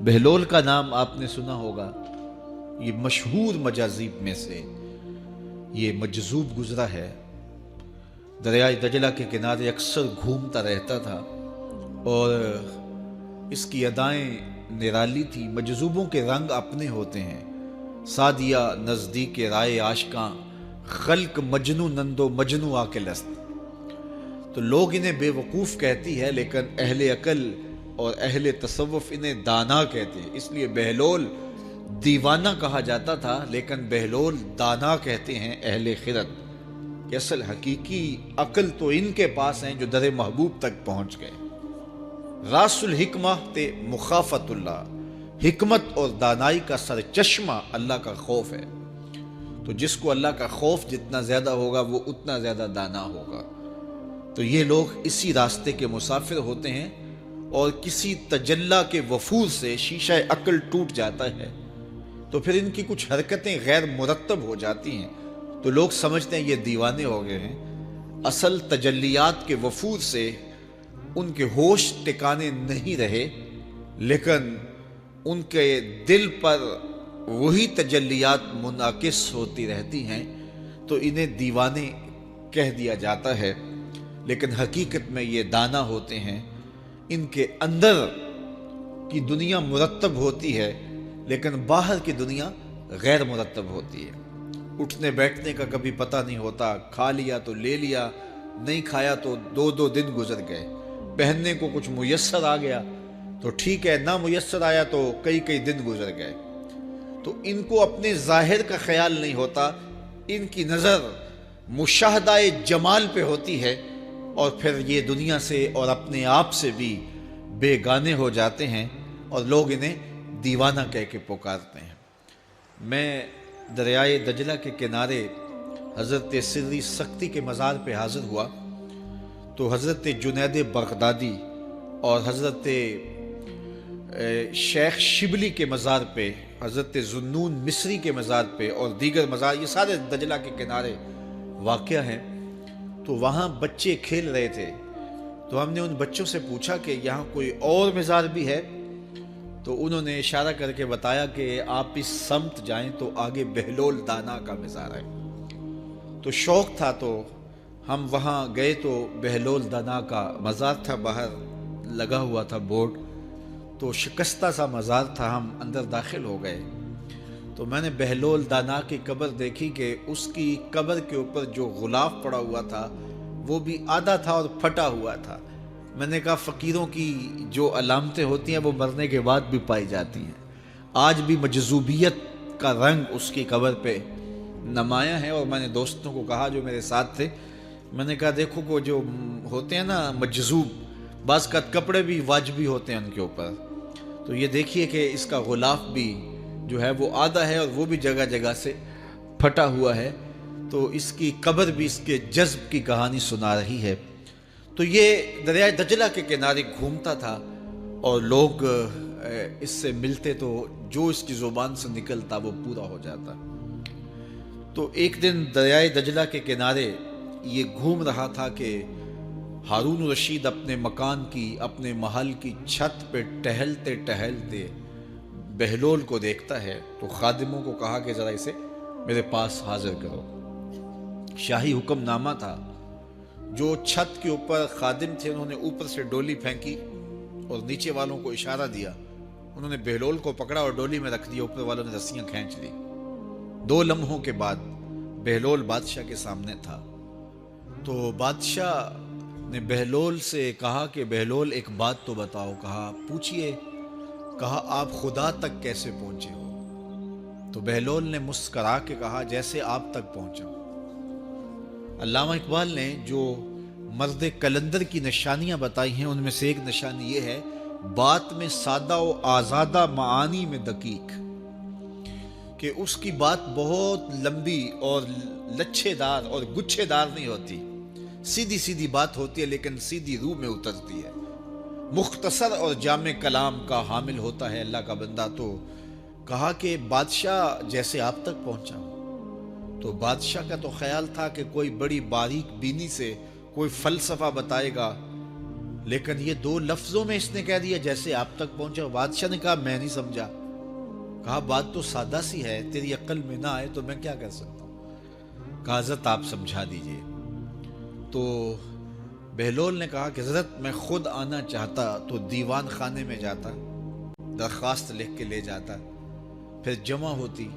بہلول کا نام آپ نے سنا ہوگا، یہ مشہور مجاذیب میں سے یہ مجذوب گزرا ہے۔ دریائے دجلہ کے کنارے اکثر گھومتا رہتا تھا اور اس کی ادائیں نرالی تھی۔ مجذوبوں کے رنگ اپنے ہوتے ہیں، سادیہ نزدیک رائے عاشقاں، خلق مجنو نندو مجنو آ کے لست۔ تو لوگ انہیں بے وقوف کہتی ہے، لیکن اہل عقل اور اہل تصوف انہیں دانا کہتے ہیں۔ اس لیے بہلول دیوانہ کہا جاتا تھا، لیکن بہلول دانا کہتے ہیں اہل خرد، کہ اصل حقیقی عقل تو ان کے پاس ہیں جو در محبوب تک پہنچ گئے۔ راس الحکمہ تے مخافت اللہ، حکمت اور دانائی کا سرچشمہ اللہ کا خوف ہے۔ تو جس کو اللہ کا خوف جتنا زیادہ ہوگا وہ اتنا زیادہ دانا ہوگا۔ تو یہ لوگ اسی راستے کے مسافر ہوتے ہیں، اور کسی تجلی کے وفور سے شیشہ عقل ٹوٹ جاتا ہے تو پھر ان کی کچھ حرکتیں غیر مرتب ہو جاتی ہیں، تو لوگ سمجھتے ہیں یہ دیوانے ہو گئے ہیں۔ اصل تجلیات کے وفور سے ان کے ہوش ٹکانے نہیں رہے، لیکن ان کے دل پر وہی تجلیات منعکس ہوتی رہتی ہیں، تو انہیں دیوانے کہہ دیا جاتا ہے، لیکن حقیقت میں یہ دانا ہوتے ہیں۔ ان کے اندر کی دنیا مرتب ہوتی ہے، لیکن باہر کی دنیا غیر مرتب ہوتی ہے۔ اٹھنے بیٹھنے کا کبھی پتہ نہیں ہوتا، کھا لیا تو لے لیا، نہیں کھایا تو دو دو دن گزر گئے۔ پہننے کو کچھ میسر آ گیا تو ٹھیک ہے، نہ میسر آیا تو کئی کئی دن گزر گئے۔ تو ان کو اپنے ظاہر کا خیال نہیں ہوتا، ان کی نظر مشاہدہ جمال پہ ہوتی ہے، اور پھر یہ دنیا سے اور اپنے آپ سے بھی بے گانے ہو جاتے ہیں، اور لوگ انہیں دیوانہ کہہ کے پکارتے ہیں۔ میں دریائے دجلہ کے کنارے حضرت سری سختی کے مزار پہ حاضر ہوا، تو حضرت جنید بغدادی اور حضرت شیخ شبلی کے مزار پہ، حضرت ذوالنون مصری کے مزار پہ، اور دیگر مزار، یہ سارے دجلہ کے کنارے واقع ہیں۔ تو وہاں بچے کھیل رہے تھے، تو ہم نے ان بچوں سے پوچھا کہ یہاں کوئی اور مزار بھی ہے؟ تو انہوں نے اشارہ کر کے بتایا کہ آپ اس سمت جائیں تو آگے بہلول دانا کا مزار ہے۔ تو شوق تھا تو ہم وہاں گئے، تو بہلول دانا کا مزار تھا، باہر لگا ہوا تھا بورڈ، تو شکستہ سا مزار تھا، ہم اندر داخل ہو گئے۔ تو میں نے بہلول دانا کی قبر دیکھی کہ اس کی قبر کے اوپر جو غلاف پڑا ہوا تھا وہ بھی آدھا تھا اور پھٹا ہوا تھا۔ میں نے کہا فقیروں کی جو علامتیں ہوتی ہیں وہ مرنے کے بعد بھی پائی جاتی ہیں، آج بھی مجذوبیت کا رنگ اس کی قبر پہ نمایاں ہے۔ اور میں نے دوستوں کو کہا جو میرے ساتھ تھے، میں نے کہا دیکھو کو جو ہوتے ہیں نا مجذوب، بعض کا کپڑے بھی واجبی ہوتے ہیں ان کے اوپر، تو یہ دیکھیے کہ اس کا غلاف بھی جو ہے وہ آدھا ہے اور وہ بھی جگہ جگہ سے پھٹا ہوا ہے، تو اس کی قبر بھی اس کے جذب کی کہانی سنا رہی ہے۔ تو یہ دریائے دجلہ کے کنارے گھومتا تھا، اور لوگ اس سے ملتے تو جو اس کی زبان سے نکلتا وہ پورا ہو جاتا۔ تو ایک دن دریائے دجلہ کے کنارے یہ گھوم رہا تھا کہ ہارون رشید اپنے مکان کی، اپنے محل کی چھت پہ ٹہلتے ٹہلتے بہلول کو دیکھتا ہے، تو خادموں کو کہا کہ ذرا اسے میرے پاس حاضر کرو۔ شاہی حکم نامہ تھا، جو چھت کے اوپر خادم تھے انہوں نے اوپر سے ڈولی پھینکی اور نیچے والوں کو اشارہ دیا، انہوں نے بہلول کو پکڑا اور ڈولی میں رکھ دیا، اوپر والوں نے رسیاں کھینچ لی۔ 2 لمحوں کے بعد بہلول بادشاہ کے سامنے تھا۔ تو بادشاہ نے بہلول سے کہا کہ بہلول ایک بات تو بتاؤ، کہا پوچھئے، کہا آپ خدا تک کیسے پہنچے ہو؟ تو بہلول نے مسکرا کے کہا جیسے آپ تک پہنچا۔ علامہ اقبال نے جو مرد کلندر کی نشانیاں بتائی ہیں ان میں سے ایک نشانی یہ ہے، بات میں سادہ و آزادہ معانی میں دقیق، کہ اس کی بات بہت لمبی اور لچھے دار اور گچھے دار نہیں ہوتی، سیدھی سیدھی بات ہوتی ہے لیکن سیدھی روح میں اترتی ہے۔ مختصر اور جامع کلام کا حامل ہوتا ہے اللہ کا بندہ۔ تو کہا کہ بادشاہ جیسے آپ تک پہنچا ہوں۔ تو بادشاہ کا تو خیال تھا کہ کوئی بڑی باریک بینی سے کوئی فلسفہ بتائے گا، لیکن یہ 2 لفظوں میں اس نے کہہ دیا جیسے آپ تک پہنچا. بادشاہ نے کہا میں نہیں سمجھا. کہا بات تو سادہ سی ہے, تیری عقل میں نہ آئے تو میں کیا کر سکتا ہوں. کہا حضرت آپ سمجھا دیجئے. تو بہلول نے کہا کہ حضرت میں خود آنا چاہتا تو دیوان خانے میں جاتا, درخواست لکھ کے لے جاتا, پھر جمع ہوتی,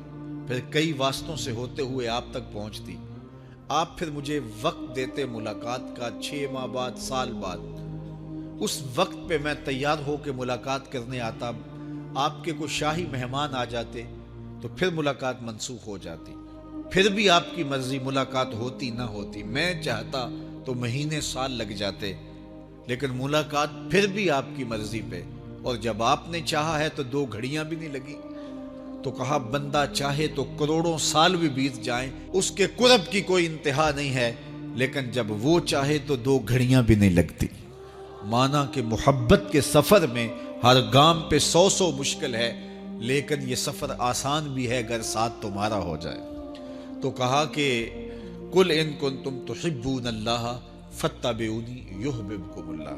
پھر کئی واسطوں سے ہوتے ہوئے آپ تک پہنچتی. آپ پھر مجھے وقت دیتے ملاقات کا, 6 ماہ بعد, سال بعد. اس وقت پہ میں تیار ہو کے ملاقات کرنے آتا. آپ کے کوئی شاہی مہمان آ جاتے تو پھر ملاقات منسوخ ہو جاتی. پھر بھی آپ کی مرضی, ملاقات ہوتی نہ ہوتی. میں چاہتا تو مہینے سال لگ جاتے, لیکن ملاقات پھر بھی آپ کی مرضی پہ. اور جب آپ نے چاہا ہے تو 2 گھڑیاں بھی نہیں لگی. تو کہا بندہ چاہے تو کروڑوں سال بھی بیت جائیں, اس کے قرب کی کوئی انتہا نہیں ہے, لیکن جب وہ چاہے تو 2 گھڑیاں بھی نہیں لگتی. مانا کہ محبت کے سفر میں ہر گام پہ 100 مشکل ہے, لیکن یہ سفر آسان بھی ہے اگر ساتھ تمہارا ہو جائے. تو کہا کہ قل ان کنتم تحبون اللہ فاتبعونی یحببکم اللہ,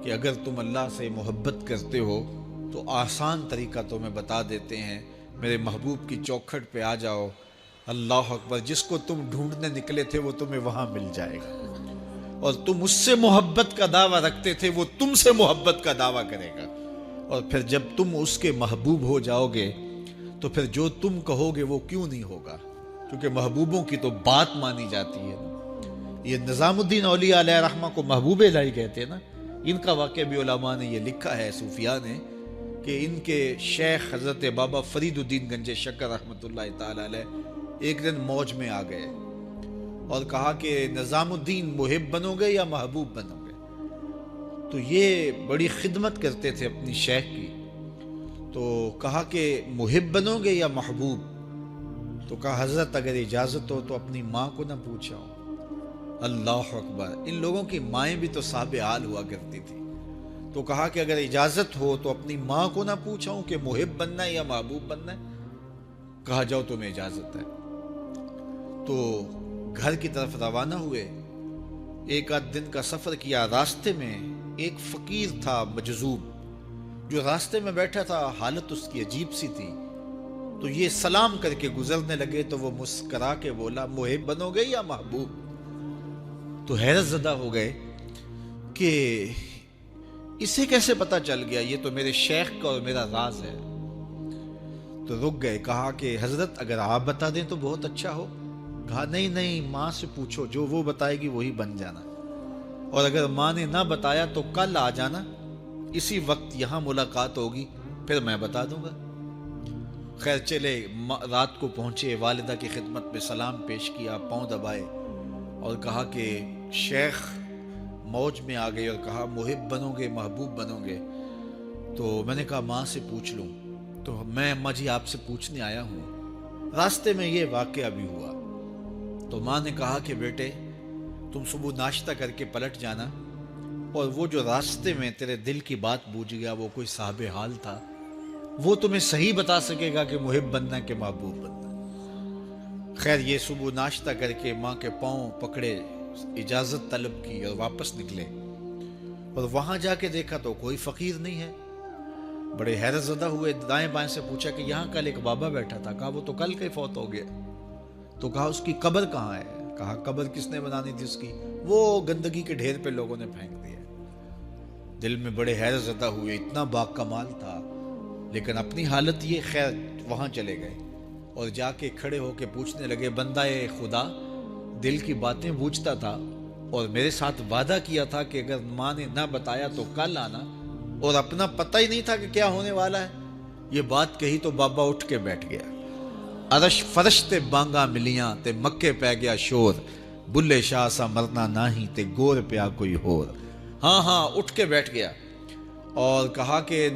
کہ اگر تم اللہ سے محبت کرتے ہو تو آسان طریقہ تمہیں بتا دیتے ہیں, میرے محبوب کی چوکھٹ پہ آ جاؤ. اللہ اکبر, جس کو تم ڈھونڈنے نکلے تھے وہ تمہیں وہاں مل جائے گا. اور تم اس سے محبت کا دعویٰ رکھتے تھے, وہ تم سے محبت کا دعویٰ کرے گا. اور پھر جب تم اس کے محبوب ہو جاؤ گے تو پھر جو تم کہو گے وہ کیوں نہیں ہوگا, کیونکہ محبوبوں کی تو بات مانی جاتی ہے. یہ نظام الدین اولیاء علیہ رحمہ کو محبوب الہی کہتے ہیں نا. ان کا واقعہ بھی علماء نے یہ لکھا ہے, صوفیاء نے, کہ ان کے شیخ حضرت بابا فرید الدین گنج شکر رحمۃ اللہ تعالی علیہ ایک دن موج میں آ گئے اور کہا کہ نظام الدین محب بنو گے یا محبوب بنو گے. تو یہ بڑی خدمت کرتے تھے اپنی شیخ کی. تو کہا کہ محب بنو گے یا محبوب. تو کہا حضرت اگر اجازت ہو تو اپنی ماں کو نہ پوچھاؤں. اللہ اکبر, ان لوگوں کی مائیں بھی تو صاحب حال ہوا کرتی تھی. تو کہا کہ اگر اجازت ہو تو اپنی ماں کو نہ پوچھاؤں کہ محب بننا ہے یا محبوب بننا ہے. کہا جاؤ تمہیں اجازت ہے. تو گھر کی طرف روانہ ہوئے. 1 دن کا سفر کیا. راستے میں ایک فقیر تھا مجذوب, جو راستے میں بیٹھا تھا. حالت اس کی عجیب سی تھی. تو یہ سلام کر کے گزرنے لگے تو وہ مسکرا کے بولا محب بنو گے یا محبوب. تو حیرت زدہ ہو گئے کہ اسے کیسے پتا چل گیا, یہ تو میرے شیخ کا اور میرا راز ہے. تو رک گئے. کہا کہ حضرت اگر آپ بتا دیں تو بہت اچھا ہو. کہا نہیں, ماں سے پوچھو, جو وہ بتائے گی وہی بن جانا. اور اگر ماں نے نہ بتایا تو کل آ جانا, اسی وقت یہاں ملاقات ہوگی, پھر میں بتا دوں گا. خیر چلے, رات کو پہنچے, والدہ کی خدمت میں سلام پیش کیا, پاؤں دبائے اور کہا کہ شیخ موج میں آ گئے اور کہا محب بنو گے محبوب بنو گے. تو میں نے کہا ماں سے پوچھ لوں. تو میں اماں جی آپ سے پوچھنے آیا ہوں. راستے میں یہ واقعہ بھی ہوا. تو ماں نے کہا کہ بیٹے تم صبح ناشتہ کر کے پلٹ جانا, اور وہ جو راستے میں تیرے دل کی بات بوجھ گیا وہ کوئی صاحب حال تھا, وہ تمہیں صحیح بتا سکے گا کہ محب بننا کہ محبوب بننا. خیر یہ صبح ناشتہ کر کے ماں کے پاؤں پکڑے, اجازت طلب کی اور واپس نکلے. اور وہاں جا کے دیکھا تو کوئی فقیر نہیں ہے. بڑے حیرت زدہ ہوئے, دائیں بائیں سے پوچھا کہ یہاں کل ایک بابا بیٹھا تھا. کہا وہ تو کل کا ہی فوت ہو گیا. تو کہا اس کی قبر کہاں ہے. کہا قبر کس نے بنانی تھی اس کی, وہ گندگی کے ڈھیر پہ لوگوں نے پھینک دیا. دل میں بڑے حیرت زدہ ہوئے, اتنا با کمال تھا, لیکن اپنی حالت یہ. خیر وہاں چلے گئے اور جا کے کھڑے ہو کے پوچھنے لگے بندہ خدا دل کی باتیں بوجھتا تھا اور میرے ساتھ وعدہ کیا تھا کہ اگر ماں نے نہ بتایا تو کل آنا, اور اپنا پتہ ہی نہیں تھا کہ کیا ہونے والا ہے. یہ بات کہی تو بابا اٹھ کے بیٹھ گیا. عرش فرش تے بانگا ملیاں تے مکے پہ گیا شور, بلے شاہ سا مرنا ناہی تے گور پیا کوئی ہور. ہاں اٹھ کے بیٹھ گیا اور کہا کہ